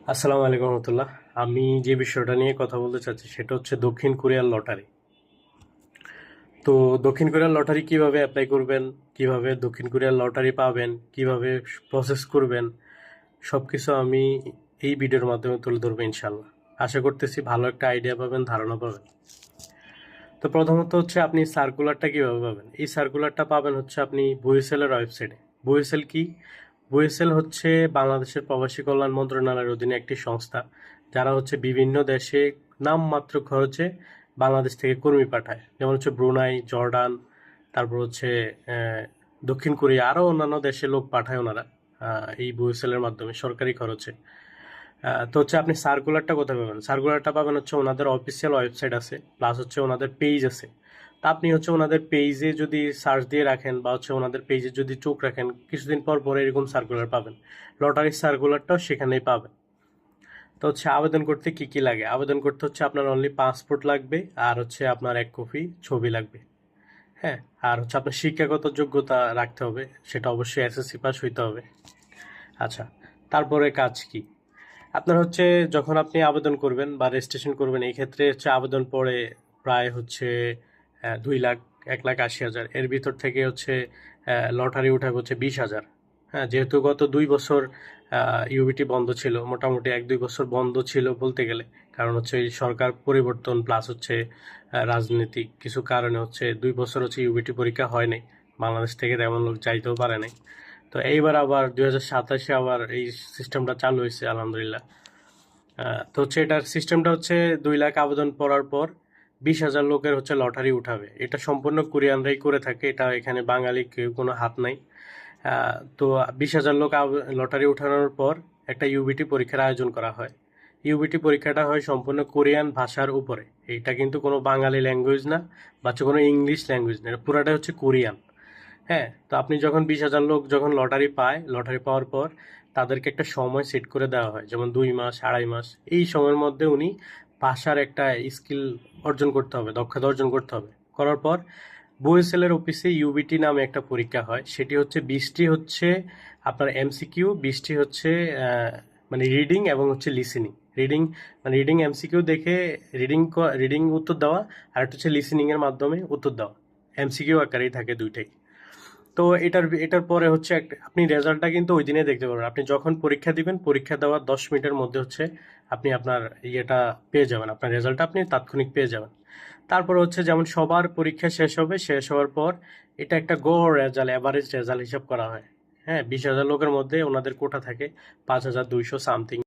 আসসালামু আলাইকুম রহমতুল্লাহ। আমি যে বিষয়টা নিয়ে কথা বলতে চাচ্ছি সেটা হচ্ছে দক্ষিণ কোরিয়ার লটারি। তো দক্ষিণ কোরিয়ার লটারি কিভাবে অ্যাপ্লাই করবেন, কিভাবে দক্ষিণ কোরিয়ার লটারি পাবেন, কিভাবে প্রসেস করবেন, সব কিছু আমি এই ভিডিওর মাধ্যমে তুলে ধরবো ইনশাল্লাহ। আশা করতেছি ভালো একটা আইডিয়া পাবেন, ধারণা পাবেন। তো প্রথমত হচ্ছে আপনি সার্কুলারটা কিভাবে পাবেন। এই সার্কুলারটা পাবেন হচ্ছে আপনি বুয়েসেলের ওয়েবসাইটে। বুয়েসেল কি? বুয়েসেল হচ্ছে বাংলাদেশের প্রবাসী কল্যাণ মন্ত্রণালয়ের অধীনে একটি সংস্থা, যারা হচ্ছে বিভিন্ন দেশে নামমাত্র খরচে বাংলাদেশ থেকে কর্মী পাঠায়। যেমন হচ্ছে ব্রুনাই, জর্ডান, তারপর হচ্ছে দক্ষিণ কোরিয়া, আরও অন্যান্য দেশে লোক পাঠায় ওনারা এই বুয়েসেলের মাধ্যমে সরকারি খরচে। তো হচ্ছে আপনি সার্কুলারটা কোথায় পাবেন? সার্কুলারটা পাবেন হচ্ছে ওনাদের অফিসিয়াল ওয়েবসাইট আছে, প্লাস হচ্ছে ওনাদের পেজ আছে। তা আপনি হচ্ছে ওনাদের পেজে যদি সার্চ দিয়ে রাখেন বা হচ্ছে ওনাদের পেজে যদি চোখ রাখেন, কিছুদিন পর পরে এরকম সার্কুলার পাবেন। লটারির সার্কুলারটাও সেখানেই পাবেন। তো হচ্ছে আবেদন করতে কি কি লাগে? আবেদন করতে হচ্ছে আপনার অনলি পাসপোর্ট লাগবে, আর হচ্ছে আপনার 1 কপি ছবি লাগবে। হ্যাঁ, আর হচ্ছে আপনার শিক্ষাগত যোগ্যতা রাখতে হবে, সেটা অবশ্যই এসএসসি পাস হইতে হবে। আচ্ছা, তারপরে কাজ কি? আপনার হচ্ছে যখন আপনি আবেদন করবেন বা রেজিস্ট্রেশন করবেন, এই ক্ষেত্রে হচ্ছে আবেদন পড়ে প্রায় হচ্ছে 2 লাখ, 1,80,000 এর ভিতর থেকে হচ্ছে লটারি উঠাবে হচ্ছে 20,000। হ্যাঁ, যেহেতু গত 2 বছর ইউবিটি বন্ধ ছিল, মোটামুটি 1-2 বছর বন্ধ ছিল বলতে গেলে, কারণ হচ্ছে এই সরকার পরিবর্তন প্লাস হচ্ছে রাজনৈতিক কিছু কারণে হচ্ছে 2 বছর হচ্ছে ইউবিটি পরীক্ষা হয় নাই, বাংলাদেশ থেকে তেমন লোক যাইতেও পারে নাই। তো এইবার আবার 2027-এ আবার এই সিস্টেমটা চালু হয়েছে আলহামদুলিল্লাহ। তো হচ্ছে এটার সিস্টেমটা হচ্ছে 2 লাখ আবেদন পড়ার পর 20,000 লোকের হচ্ছে লটারি উঠাবে। এটা সম্পূর্ণ কোরিয়ানরাই করে থাকে, এটা এখানে বাঙালি কেউ কোনো হাত নাই। তো 20,000 লোক লটারি উঠানোর পর একটা ইউবিটি পরীক্ষার আয়োজন করা হয়। ইউবিটি পরীক্ষাটা হয় সম্পূর্ণ কোরিয়ান ভাষার উপরে। এটা কিন্তু কোনো বাঙালি ল্যাঙ্গুয়েজ না, বা হচ্ছে কোনো ইংলিশ ল্যাঙ্গুয়েজ না, এটা পুরাটাই হচ্ছে কোরিয়ান। হ্যাঁ, তো আপনি যখন 20,000 লোক যখন লটারি পায়, লটারি পাওয়ার পর তাদেরকে একটা সময় সেট করে দেওয়া হয়, যেমন 2 মাস, 2.5 মাস। এই সময়ের মধ্যে উনি ভাষার একটা স্কিল অর্জন করতে হবে, দক্ষতা অর্জন করতে হবে। করার পর বুয়েসেলের অফিসে ইউবিটি নামে একটা পরীক্ষা হয়। সেটি হচ্ছে 20টি হচ্ছে আপনার এমসিকিউ, 20টি হচ্ছে মানে রিডিং এবং হচ্ছে লিসেনিং। রিডিং মানে রিডিং এমসিকিউ দেখে রিডিং রিডিং উত্তর দেওয়া, আর একটা হচ্ছে লিসেনিং এর মাধ্যমে উত্তর দেওয়া। এমসিকিউ আকারেই থাকে দুইটাই। তো এটার পরে হচ্ছে আপনি রেজাল্টটা কিন্তু ওই দিনে দেখতে পারবেন। আপনি যখন পরীক্ষা দিবেন, পরীক্ষা দেওয়ার 10 মিনিটের মধ্যে হচ্ছে আপনি আপনার ইয়েটা পেয়ে যাবেন, আপনার রেজাল্টটা আপনি তাৎক্ষণিক পেয়ে যাবেন। তারপর হচ্ছে যেমন সবার পরীক্ষা শেষ হবে, শেষ হওয়ার পর এটা একটা গড় রেজাল্ট, অ্যাভারেজ রেজাল্ট হিসাব করা হয়। হ্যাঁ, 20,000 লোকের মধ্যে ওনাদের কোটা থাকে 5,200 সামথিং।